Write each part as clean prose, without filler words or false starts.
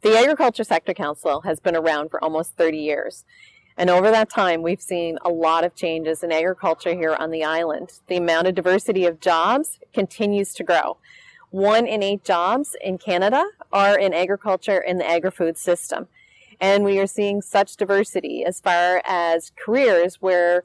The Agriculture Sector Council has been around for almost 30 years. And over that time, we've seen a lot of changes in agriculture here on the island. The amount of diversity of jobs continues to grow. 1 in 8 jobs in Canada are in agriculture in the agri-food system. And we are seeing such diversity as far as careers where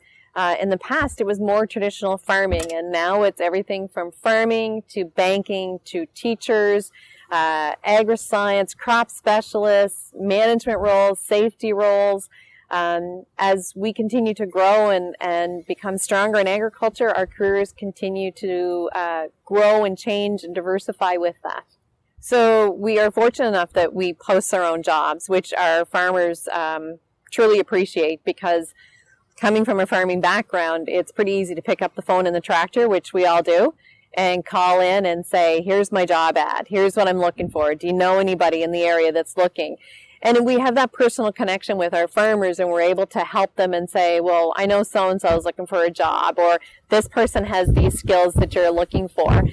in the past it was more traditional farming, and now it's everything from farming to banking to teachers, agri-science, crop specialists, management roles, safety roles. As we continue to grow and become stronger in agriculture, our careers continue to grow and change and diversify with that. So we are fortunate enough that we post our own jobs, which our farmers truly appreciate, because coming from a farming background, it's pretty easy to pick up the phone in the tractor, which we all do, and call in and say, here's my job ad, here's what I'm looking for, do you know anybody in the area that's looking? And we have that personal connection with our farmers, and we're able to help them and say, well, I know so-and-so is looking for a job, or this person has these skills that you're looking for.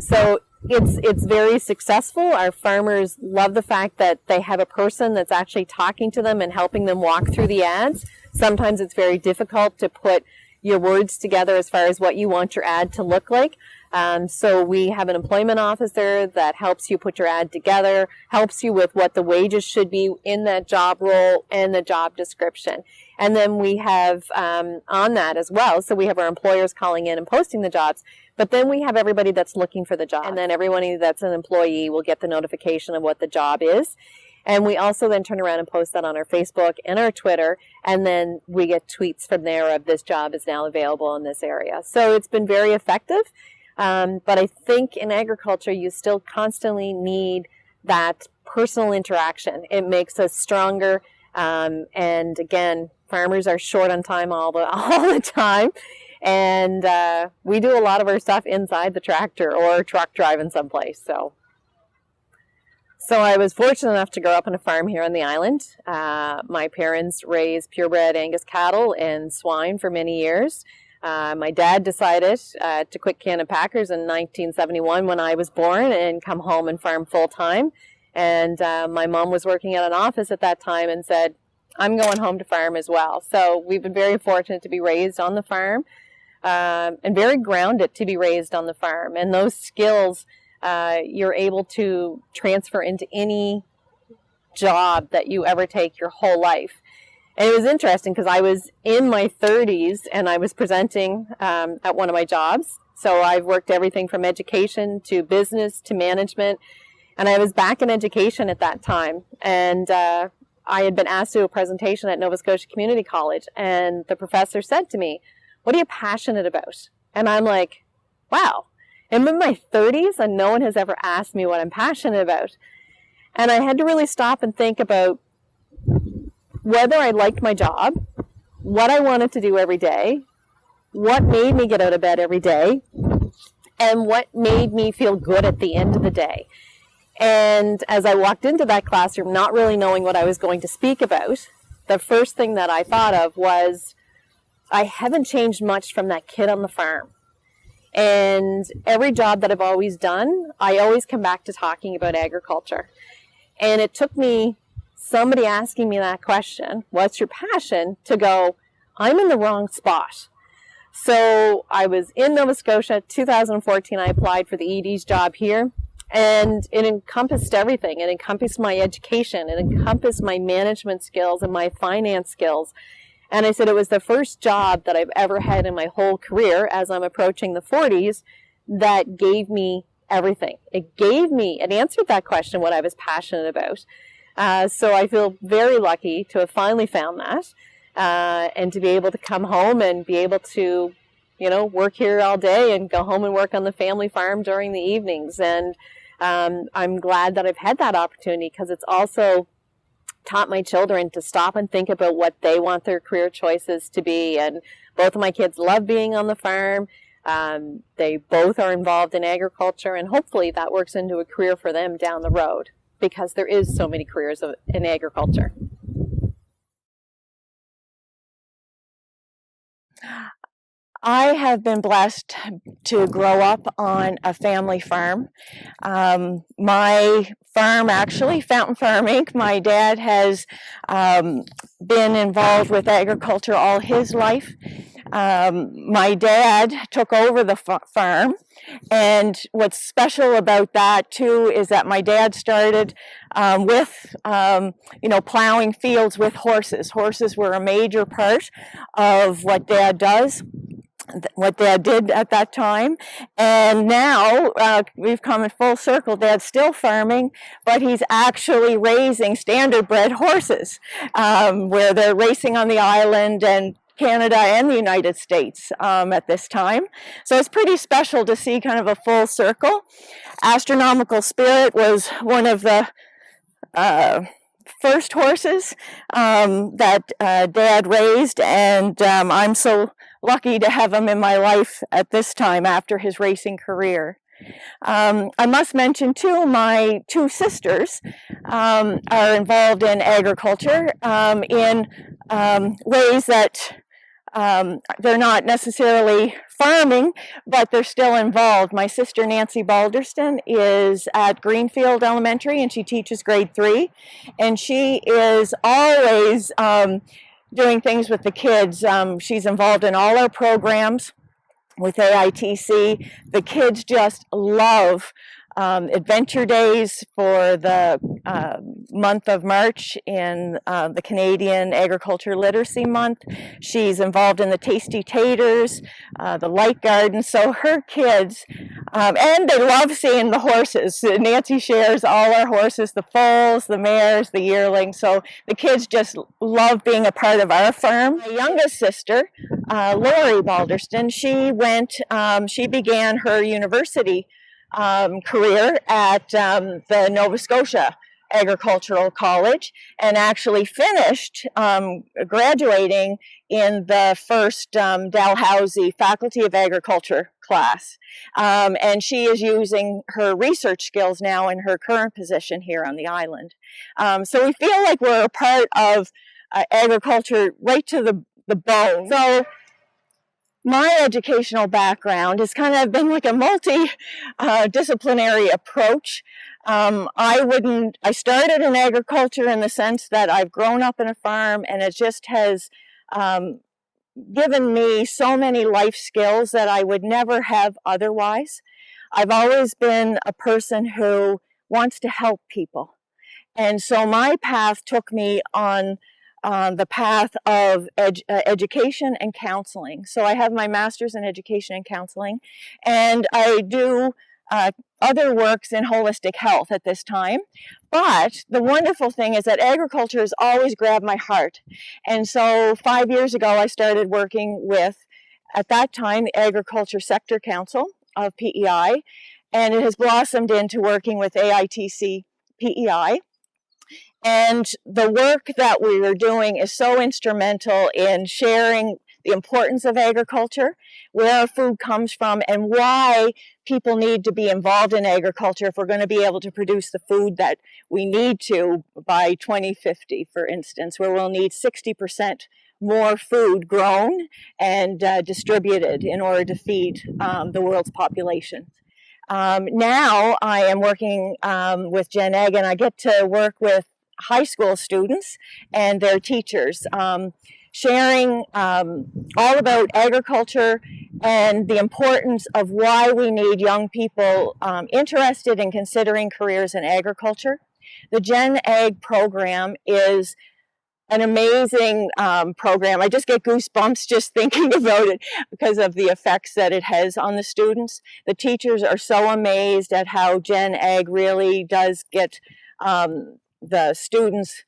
So it's very successful. Our farmers love the fact that they have a person that's actually talking to them and helping them walk through the ads. Sometimes it's very difficult to put your words together as far as what you want your ad to look like. So we have an employment officer that helps you put your ad together, helps you with what the wages should be in that job role and the job description. And then we have on that as well, so we have our employers calling in and posting the jobs, but then we have everybody that's looking for the job. And then everyone that's an employee will get the notification of what the job is. And we also then turn around and post that on our Facebook and our Twitter, and then we get tweets from there of this job is now available in this area. So it's been very effective. But I think in agriculture, you still constantly need that personal interaction. It makes us stronger. And again, farmers are short on time all the time. And we do a lot of our stuff inside the tractor or truck driving someplace. So I was fortunate enough to grow up on a farm here on the island. My parents raised purebred Angus cattle and swine for many years. My dad decided to quit Canada Packers in 1971 when I was born and come home and farm full-time. And my mom was working at an office at that time and said, I'm going home to farm as well. So we've been very fortunate to be raised on the farm and very grounded to be raised on the farm. And those skills you're able to transfer into any job that you ever take your whole life. And it was interesting because I was in my 30s and I was presenting at one of my jobs. So I've worked everything from education to business to management. And I was back in education at that time. And I had been asked to do a presentation at Nova Scotia Community College. And the professor said to me, what are you passionate about? And I'm like, wow, I'm in my 30s and no one has ever asked me what I'm passionate about. And I had to really stop and think about whether I liked my job, what I wanted to do every day, what made me get out of bed every day, and what made me feel good at the end of the day. And as I walked into that classroom, not really knowing what I was going to speak about, the first thing that I thought of was, I haven't changed much from that kid on the farm. And every job that I've always done, I always come back to talking about agriculture. And it took me somebody asking me that question, what's your passion, to go, I'm in the wrong spot. So I was in Nova Scotia, 2014, I applied for the ED's job here, and it encompassed everything. It encompassed my education, it encompassed my management skills and my finance skills. And I said it was the first job that I've ever had in my whole career as I'm approaching the 40s that gave me everything. It answered that question, what I was passionate about. So I feel very lucky to have finally found that and to be able to come home and be able to, work here all day and go home and work on the family farm during the evenings. And I'm glad that I've had that opportunity because it's also taught my children to stop and think about what they want their career choices to be. And both of my kids love being on the farm. They both are involved in agriculture, and hopefully that works into a career for them down the road, because there is so many careers in agriculture. I have been blessed to grow up on a family farm. My farm, actually, Fountain Farm Inc., my dad has been involved with agriculture all his life. My dad took over the farm, and what's special about that too is that my dad started with plowing fields with horses. Horses were a major part of what Dad did at that time, and now we've come in full circle. Dad's still farming, but he's actually raising standardbred horses, where they're racing on the island and Canada and the United States at this time. So it's pretty special to see kind of a full circle. Astronomical Spirit was one of the first horses that Dad raised, and I'm so lucky to have him in my life at this time after his racing career. I must mention too, my two sisters are involved in agriculture in ways that they're not necessarily farming, but they're still involved. My sister Nancy Balderston is at Greenfield Elementary, and she teaches grade 3, and she is always doing things with the kids. She's involved in all our programs with AITC. The kids just love adventure days for the month of March in the Canadian Agriculture Literacy Month. She's involved in the Tasty Taters, the Light Garden. So her kids, and they love seeing the horses. Nancy shares all our horses, the foals, the mares, the yearlings. So the kids just love being a part of our farm. My youngest sister, Lori Balderston, she began her university career at the Nova Scotia Agricultural College, and actually finished graduating in the first Dalhousie Faculty of Agriculture class. And she is using her research skills now in her current position here on the island. So we feel like we're a part of agriculture right to the bone. So my educational background has kind of been like a multi-disciplinary approach. I started in agriculture in the sense that I've grown up in a farm, and it just has given me so many life skills that I would never have otherwise. I've always been a person who wants to help people. And so my path took me on the path of education and counseling. So I have my master's in education and counseling, and I do other works in holistic health at this time. But the wonderful thing is that agriculture has always grabbed my heart. And so 5 years ago, I started working with, at that time, the Agriculture Sector Council of PEI, and it has blossomed into working with AITC PEI. And the work that we were doing is so instrumental in sharing the importance of agriculture, where our food comes from, and why people need to be involved in agriculture if we're going to be able to produce the food that we need to by 2050, for instance, where we'll need 60% more food grown and distributed in order to feed the world's population. Now I am working with Gen Ag, and I get to work with high school students and their teachers, sharing all about agriculture and the importance of why we need young people interested in considering careers in agriculture. The Gen Ag program is an amazing program. I just get goosebumps just thinking about it because of the effects that it has on the students. The teachers are so amazed at how Gen Ag really does get the students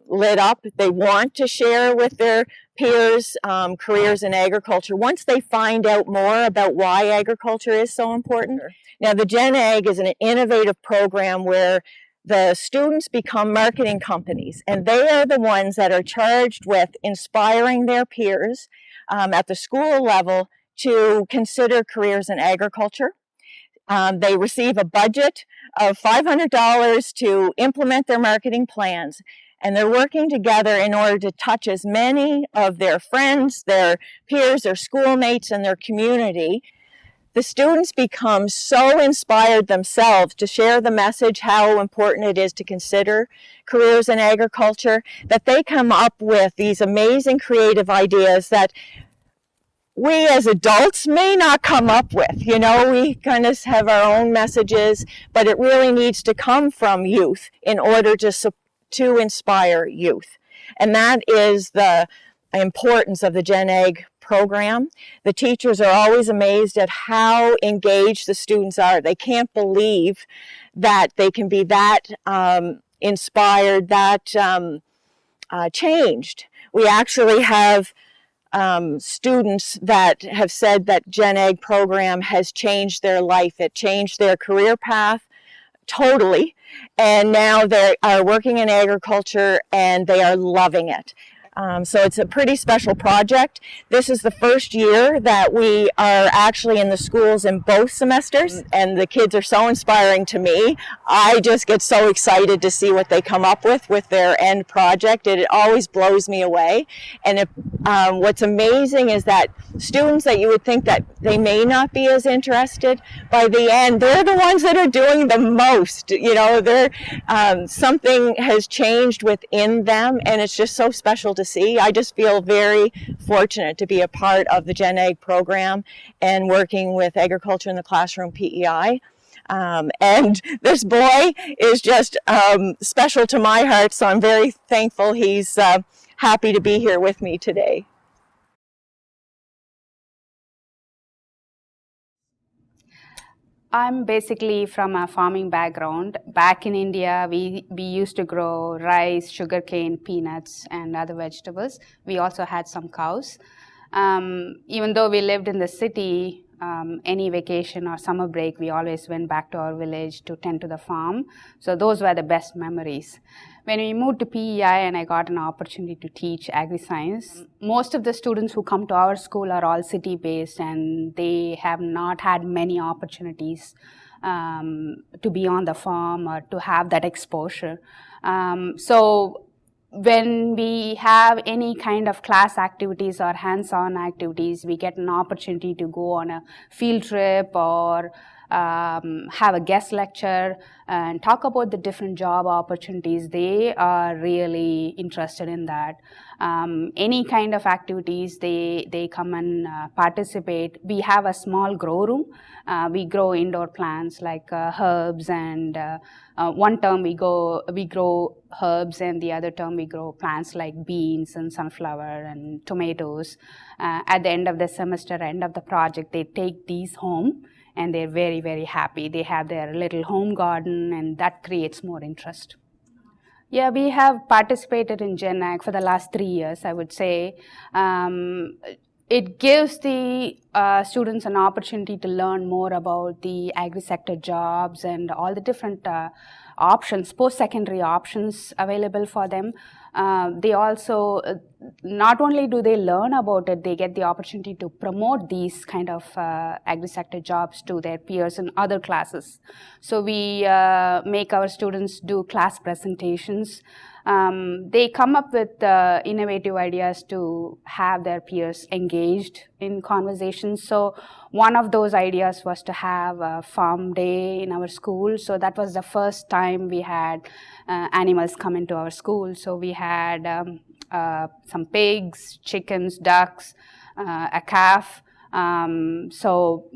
lit up. They want to share with their peers careers in agriculture once they find out more about why agriculture is so important. Now, the Gen Ag is an innovative program where the students become marketing companies, and they are the ones that are charged with inspiring their peers at the school level to consider careers in agriculture. They receive a budget of $500 to implement their marketing plans. and they're working together in order to touch as many of their friends, their peers, their schoolmates, and their community. The students become so inspired themselves to share the message how important it is to consider careers in agriculture that they come up with these amazing creative ideas that we as adults may not come up with. You know, we kind of have our own messages, but it really needs to come from youth in order to inspire youth. And that is the importance of the Gen Ag program. The teachers are always amazed at how engaged the students are. They can't believe that they can be that inspired, that changed. We actually have students that have said that Gen Ag program has changed their life. It changed their career path totally, and now they are working in agriculture and they are loving it. So it's a pretty special project. This is the first year that we are actually in the schools in both semesters, and the kids are so inspiring to me. I just get so excited to see what they come up with their end project. It always blows me away. And what's amazing is that students that you would think that they may not be as interested, by the end, they're the ones that are doing the most. You know, they're something has changed within them, and it's just so special to see. I just feel very fortunate to be a part of the Gen Ag program and working with Agriculture in the Classroom PEI. And this boy is just special to my heart, so I'm very thankful he's happy to be here with me today. I'm basically from a farming background. Back in India, we used to grow rice, sugarcane, peanuts, and other vegetables. We also had some cows. Even though we lived in the city, any vacation or summer break, we always went back to our village to tend to the farm. So those were the best memories. When we moved to PEI and I got an opportunity to teach agri-science, most of the students who come to our school are all city-based, and they have not had many opportunities to be on the farm or to have that exposure. So when we have any kind of class activities or hands-on activities, we get an opportunity to go on a field trip or have a guest lecture and talk about the different job opportunities. They are really interested in that. Any kind of activities, they come and participate. We have a small grow room. We grow indoor plants like herbs, and one term we grow herbs, and the other term we grow plants like beans and sunflower and tomatoes. At the end of the semester, end of the project, they take these home, and they're very, very happy. They have their little home garden, and that creates more interest. Yeah, we have participated in Gen Ag for the last 3 years, I would say. It gives the students an opportunity to learn more about the agri-sector jobs and all the different options, post-secondary options available for them. They also, not only do they learn about it, they get the opportunity to promote these kind of agri-sector jobs to their peers in other classes. So we make our students do class presentations. They come up with innovative ideas to have their peers engaged in conversations. So one of those ideas was to have a farm day in our school. So that was the first time we had animals come into our school. So we had some pigs, chickens, ducks, a calf. So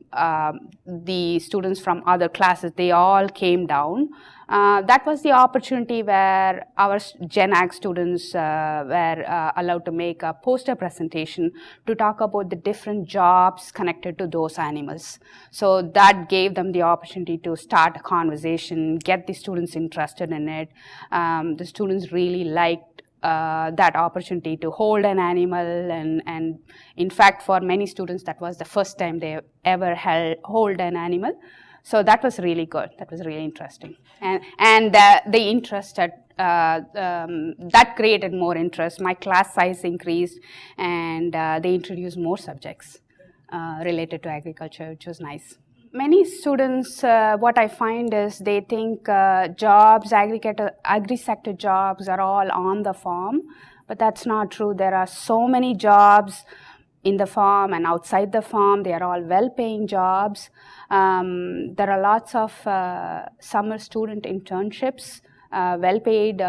the students from other classes, they all came down. That was the opportunity where our Gen Ag students were allowed to make a poster presentation to talk about the different jobs connected to those animals. So that gave them the opportunity to start a conversation, get the students interested in it. The students really liked that opportunity to hold an animal, and in fact for many students that was the first time they ever hold an animal. So that was really good. That was really interesting, and the interest that created more interest. My class size increased, and they introduced more subjects related to agriculture, which was nice. Many students, what I find is they think jobs, agri-sector jobs are all on the farm, but that's not true. There are so many jobs in the farm and outside the farm. They are all well-paying jobs. There are lots of summer student internships, well-paid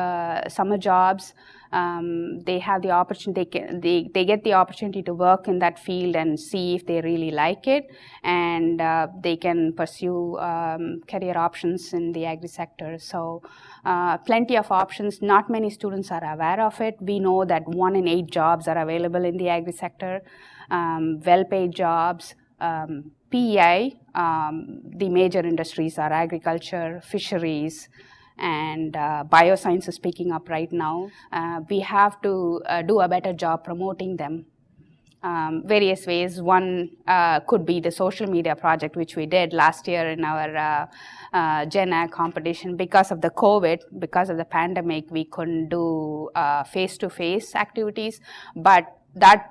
summer jobs. They have the opportunity, they get the opportunity to work in that field and see if they really like it, and they can pursue career options in the agri sector. So plenty of options. Not many students are aware of it. We know that 1 in 8 jobs are available in the agri sector, well-paid jobs. PEI, the major industries are agriculture, fisheries, and bioscience is picking up right now. We have to do a better job promoting them. Various ways. One could be the social media project, which we did last year in our Gen Ag competition. Because of the COVID, because of the pandemic, we couldn't do face-to-face activities, but that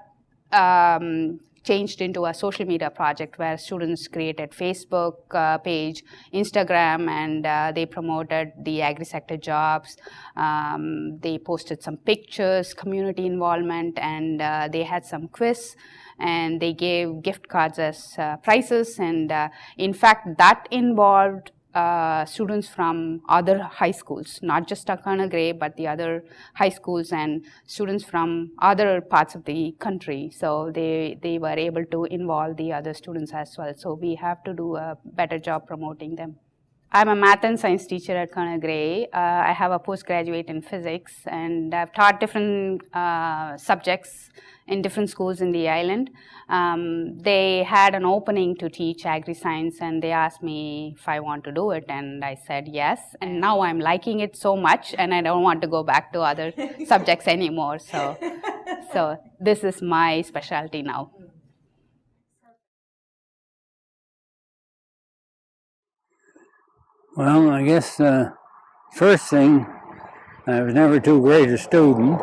changed into a social media project where students created Facebook page, Instagram, and they promoted the agri-sector jobs. They posted some pictures, community involvement, and they had some quiz, and they gave gift cards as prizes. And in fact, that involved students from other high schools, not just Takana Gray, but the other high schools and students from other parts of the country. So they were able to involve the other students as well. So we have to do a better job promoting them. I'm a math and science teacher at Colonel Gray. I have a postgraduate in physics, and I've taught different subjects in different schools in the island. They had an opening to teach agri-science, and they asked me if I want to do it, and I said yes. And now I'm liking it so much, and I don't want to go back to other subjects anymore. So this is my specialty now. Well, I guess the first thing, I was never too great a student.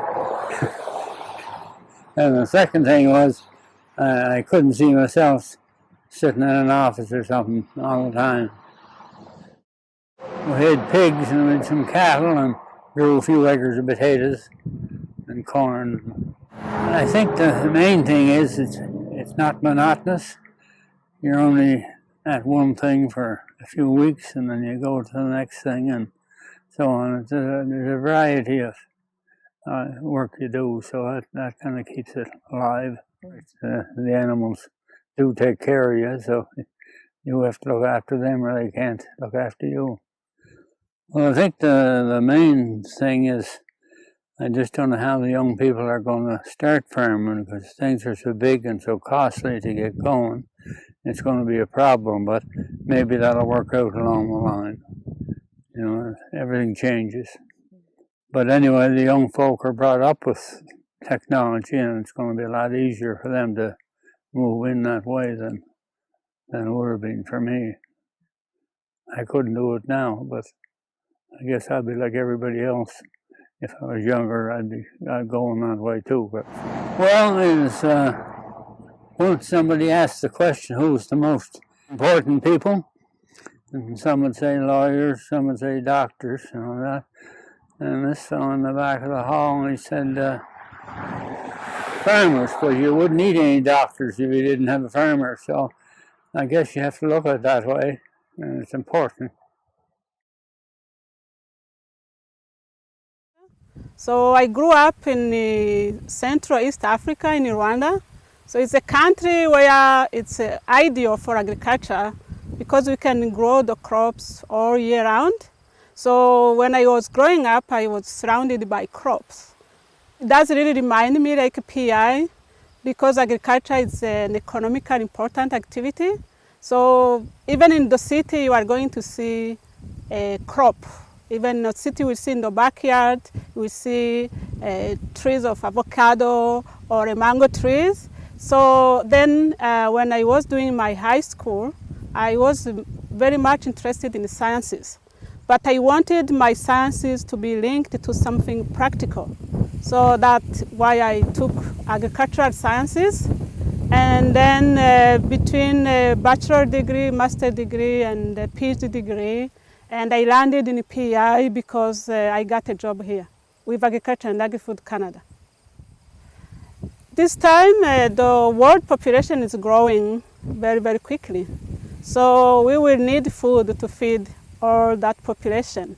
And the second thing was, I couldn't see myself sitting in an office or something all the time. We had pigs and we had some cattle and grew a few acres of potatoes and corn. And I think the main thing is it's not monotonous. You're only at one thing for a few weeks and then you go to the next thing and so on. There's a variety of work you do, so that kind of keeps it alive. The animals do take care of you, so you have to look after them or they can't look after you. Well, I think the main thing is I just don't know how the young people are going to start farming because things are so big and so costly to get going. It's going to be a problem, but maybe that'll work out along the line. You know, everything changes. But anyway, the young folk are brought up with technology, and it's going to be a lot easier for them to move in that way than it would have been for me. I couldn't do it now, but I guess I'd be like everybody else. If I was younger, I'd go in that way too. But well, it was once somebody asked the question, who's the most important people? And some would say lawyers, some would say doctors, and all that. And this fellow in the back of the hall, he said, farmers, but you wouldn't need any doctors if you didn't have a farmer. So I guess you have to look at it that way, and it's important. So I grew up in Central East Africa, in Rwanda. So it's a country where it's ideal for agriculture because we can grow the crops all year round. So when I was growing up, I was surrounded by crops. It does really remind me like PEI because agriculture is an economically important activity. So even in the city, you are going to see a crop. Even in the city, we see in the backyard, we see trees of avocado or mango trees. So then when I was doing my high school, I was very much interested in the sciences. But I wanted my sciences to be linked to something practical. So that's why I took agricultural sciences. And then between a bachelor degree, master degree, and a PhD degree. And I landed in PEI because I got a job here with Agriculture and Agri-Food Canada. This time, the world population is growing very, very quickly. So we will need food to feed all that population.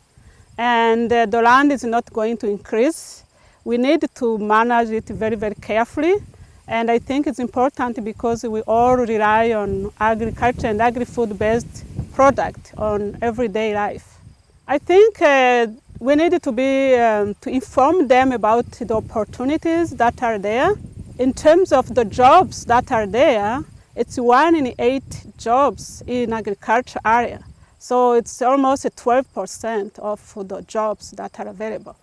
And the land is not going to increase. We need to manage it very, very carefully. And I think it's important because we all rely on agriculture and agri-food based product on everyday life. I think we need to to inform them about the opportunities that are there. In terms of the jobs that are there, it's 1 in 8 jobs in agriculture area. So it's almost 12% of the jobs that are available.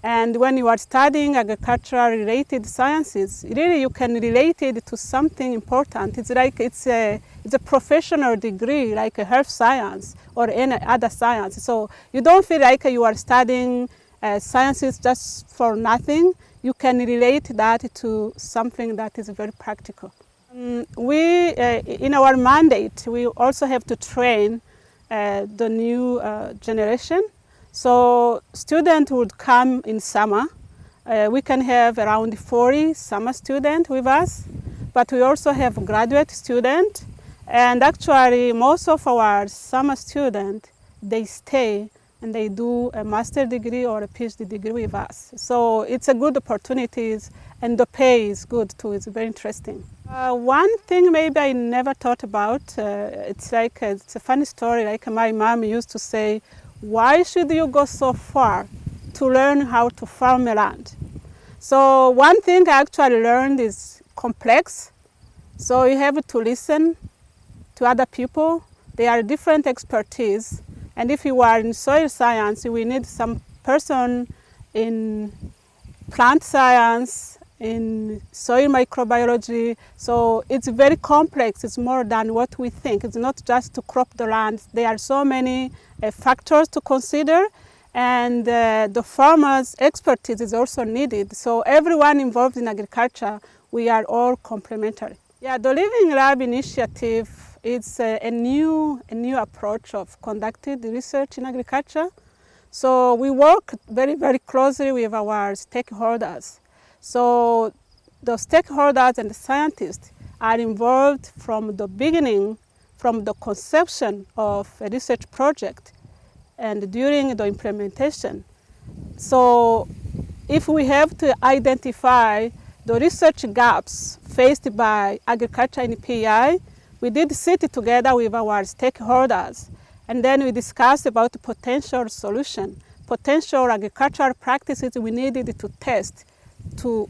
And when you are studying agricultural-related sciences, really you can relate it to something important. It's like it's a professional degree, like a health science or any other science. So you don't feel like you are studying sciences just for nothing. You can relate that to something that is very practical. We, in our mandate, we also have to train the new generation. So students would come in summer. We can have around 40 summer students with us, but we also have graduate students. And actually, most of our summer students, they stay and they do a master degree or a PhD degree with us. So it's a good opportunity, and the pay is good too. It's very interesting. One thing maybe I never thought about, it's a funny story. Like my mom used to say, why should you go so far to learn how to farm land? So one thing I actually learned is complex. So you have to listen to other people. They are different expertise. And if you are in soil science, we need some person in plant science, in soil microbiology. So it's very complex. It's more than what we think. It's not just to crop the land. There are so many factors to consider, and the farmer's expertise is also needed. So everyone involved in agriculture, we are all complementary. Yeah, the Living Lab initiative is a new approach of conducting research in agriculture. So we work very, very closely with our stakeholders. So the stakeholders and the scientists are involved from the beginning, from the conception of a research project and during the implementation. So if we have to identify the research gaps faced by agriculture in PEI, we did sit together with our stakeholders, and then we discussed about potential solution, potential agricultural practices we needed to test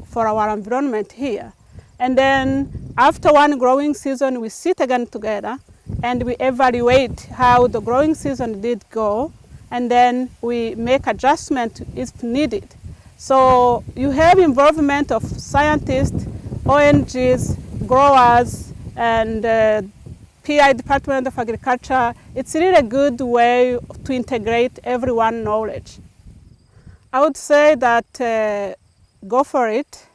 for our environment here. And then after one growing season, we sit again together and we evaluate how the growing season did go, and then we make adjustment if needed. So you have involvement of scientists, ONGs, growers, and PEI Department of Agriculture. It's really a good way to integrate everyone's knowledge. I would say that go for it,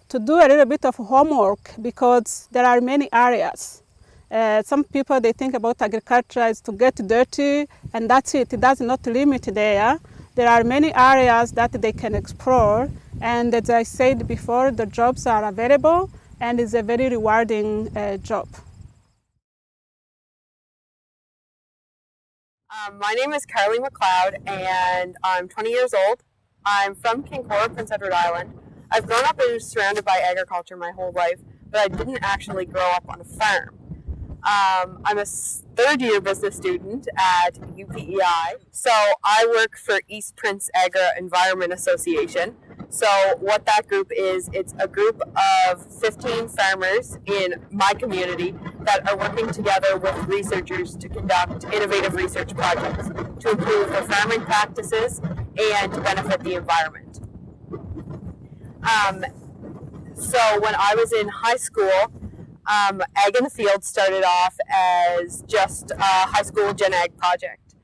to do a little bit of homework, because there are many areas. Some people, they think about agriculture is to get dirty and that's it. It does not limit there. There are many areas that they can explore, and as I said before, the jobs are available and it's a very rewarding job. My name is Carly McLeod and I'm 20 years old. I'm from Kincora, Prince Edward Island. I've grown up and surrounded by agriculture my whole life, but I didn't actually grow up on a farm. I'm a third-year business student at UPEI, so I work for East Prince Agri-Environment Association. So what that group is, it's a group of 15 farmers in my community that are working together with researchers to conduct innovative research projects to improve their farming practices and to benefit the environment. So when I was in high school, Ag in the Field started off as just a high school Gen Ag project,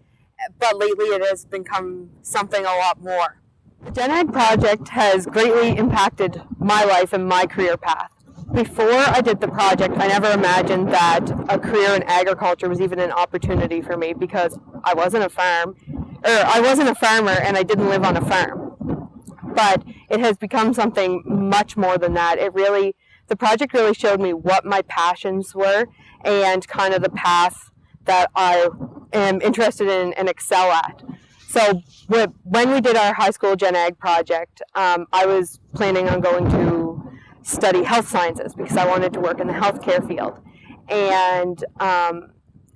but lately it has become something a lot more. The Gen Ag project has greatly impacted my life and my career path. before I did the project, I never imagined that a career in agriculture was even an opportunity for me, because I wasn't a farmer and I didn't live on a farm. But it has become something much more than that. The project really showed me what my passions were and kind of the path that I am interested in and excel at. So when we did our high school Gen Ag project, I was planning on going to study health sciences because I wanted to work in the healthcare field. And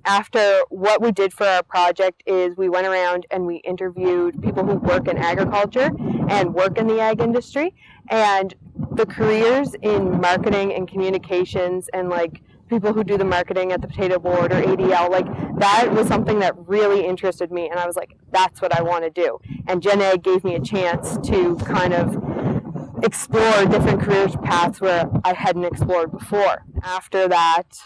after what we did for our project is we went around and we interviewed people who work in agriculture and work in the ag industry, and the careers in marketing and communications and like people who do the marketing at the potato board or ADL, like that was something that really interested me, and I was like, that's what I want to do. And Gen Ag gave me a chance to kind of explore different career paths where I hadn't explored before. After that,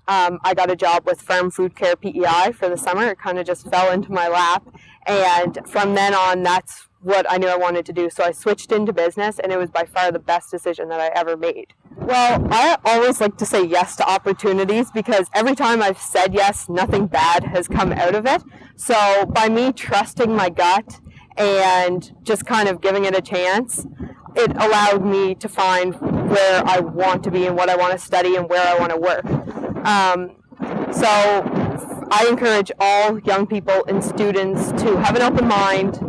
I got a job with Farm Food Care PEI for the summer. It kind of just fell into my lap, and from then on, that's what I knew I wanted to do. So I switched into business, and it was by far the best decision that I ever made. Well, I always like to say yes to opportunities because every time I've said yes, nothing bad has come out of it. So by me trusting my gut and just kind of giving it a chance, it allowed me to find where I want to be and what I want to study and where I want to work. So I encourage all young people and students to have an open mind,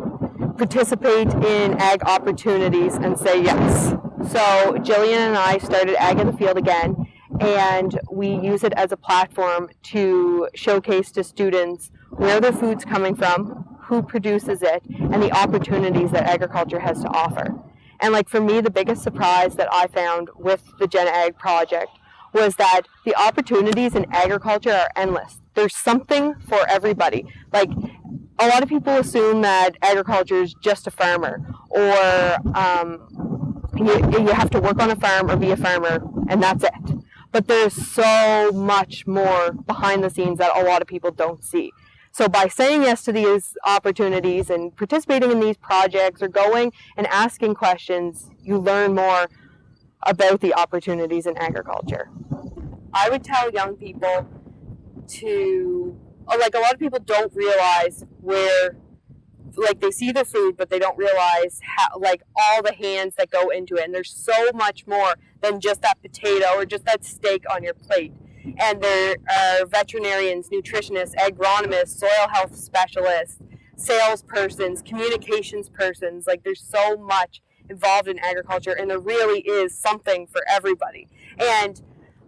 participate in ag opportunities, and say yes. So Jillian and I started Ag in the Field again, and we use it as a platform to showcase to students where their food's coming from, who produces it, and the opportunities that agriculture has to offer. And like for me, the biggest surprise that I found with the Gen Ag project was that the opportunities in agriculture are endless. There's something for everybody. Like, a lot of people assume that agriculture is just a farmer, or you have to work on a farm or be a farmer, and that's it. But there's so much more behind the scenes that a lot of people don't see. So by saying yes to these opportunities and participating in these projects or going and asking questions, you learn more about the opportunities in agriculture. I would tell young people to, like, a lot of people don't realize where, like, they see the food, but they don't realize how, like, all the hands that go into it. And there's so much more than just that potato or just that steak on your plate. And there are veterinarians, nutritionists, agronomists, soil health specialists, salespersons, communications persons. Like, there's so much involved in agriculture, and there really is something for everybody. And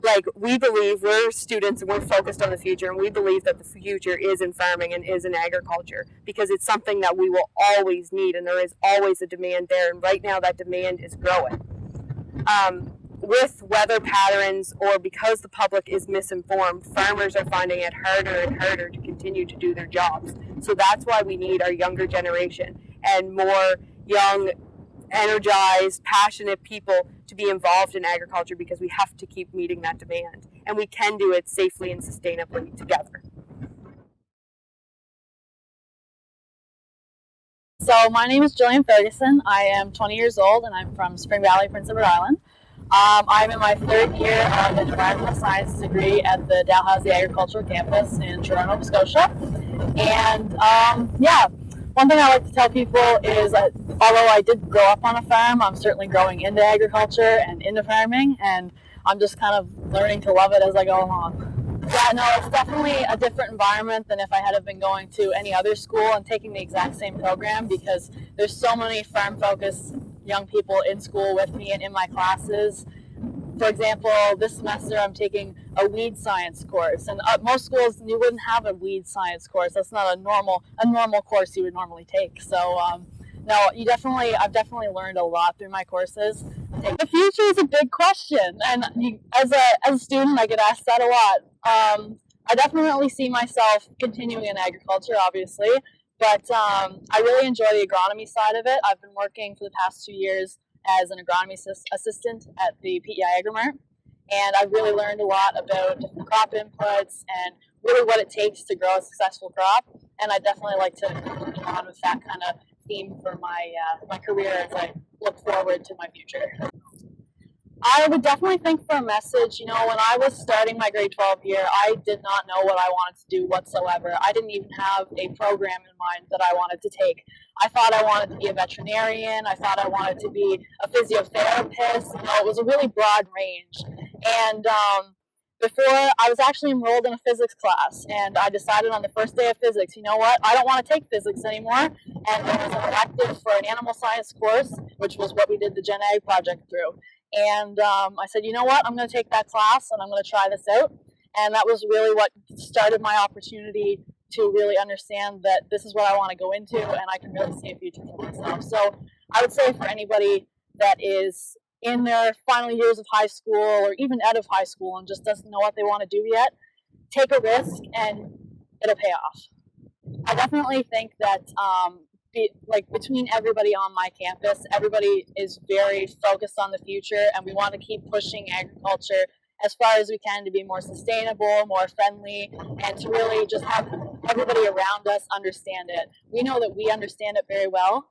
like, we believe, we're students and we're focused on the future, and we believe that the future is in farming and is in agriculture because it's something that we will always need, and there is always a demand there, and right now that demand is growing. With weather patterns, or because the public is misinformed, farmers are finding it harder and harder to continue to do their jobs. So that's why we need our younger generation and more young, energized, passionate people to be involved in agriculture, because we have to keep meeting that demand, and we can do it safely and sustainably together. So my name is Jillian Ferguson. I am 20 years old, and I'm from Spring Valley, Prince Edward Island. I'm in my third year of an environmental science degree at the Dalhousie Agricultural Campus in Toronto, Nova Scotia. And one thing I like to tell people is that although I did grow up on a farm, I'm certainly growing into agriculture and into farming, and I'm just kind of learning to love it as I go along. Yeah, no, it's definitely a different environment than if I had been going to any other school and taking the exact same program, because there's so many farm-focused young people in school with me and in my classes. For example, this semester I'm taking a weed science course, and most schools you wouldn't have a weed science course. That's not a normal course you would normally take. So no, I've definitely learned a lot through my courses. The future is a big question, and as a student, I get asked that a lot. I definitely see myself continuing in agriculture, obviously, but I really enjoy the agronomy side of it. I've been working for the past 2 years as an agronomy assistant at the PEI Agrimart, and I've really learned a lot about different crop inputs and really what it takes to grow a successful crop, and I definitely like to continue on with that kind of theme for my career as I look forward to my future. I would definitely think for a message, when I was starting my grade 12 year, I did not know what I wanted to do whatsoever. I didn't even have a program in mind that I wanted to take. I thought I wanted to be a veterinarian. I thought I wanted to be a physiotherapist. It was a really broad range. And before, I was actually enrolled in a physics class, and I decided on the first day of physics, you know what, I don't want to take physics anymore. And there was an elective for an animal science course, which was what we did the Gen Ag project through. And I said, you know what, I'm going to take that class and I'm going to try this out. And that was really what started my opportunity to really understand that this is what I want to go into, and I can really see a future for myself. So I would say for anybody that is in their final years of high school or even out of high school and just doesn't know what they want to do yet, take a risk and it'll pay off. I definitely think that between everybody on my campus, everybody is very focused on the future, and we want to keep pushing agriculture as far as we can to be more sustainable, more friendly, and to really just have everybody around us understand it. We know that we understand it very well.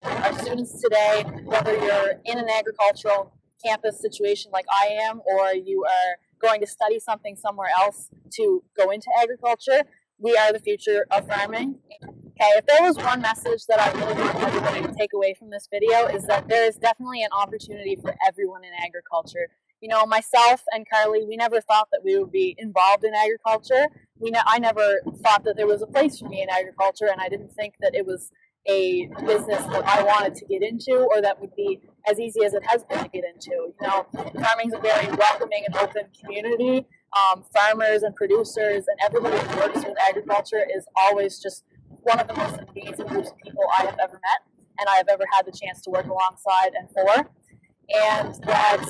Our students today, whether you're in an agricultural campus situation like I am, or you are going to study something somewhere else to go into agriculture, we are the future of farming. Okay, if there was one message that I really want everybody to take away from this video, is that there is definitely an opportunity for everyone in agriculture. Myself and Carly, we never thought that we would be involved in agriculture. I never thought that there was a place for me in agriculture, and I didn't think that it was a business that I wanted to get into, or that would be as easy as it has been to get into. Farming is a very welcoming and open community. Farmers and producers and everybody who works with agriculture is always just one of the most amazing groups of people I have ever met, and I have ever had the chance to work alongside and for. And that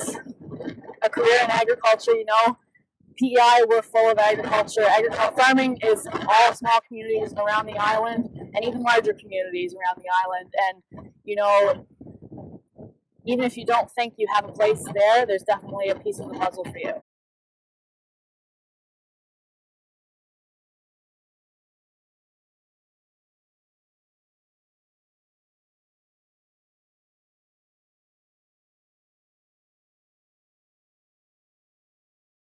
a career in agriculture, PEI, we're full of agriculture. Farming is all small communities around the island, and even larger communities around the island. And, even if you don't think you have a place there, there's definitely a piece of the puzzle for you.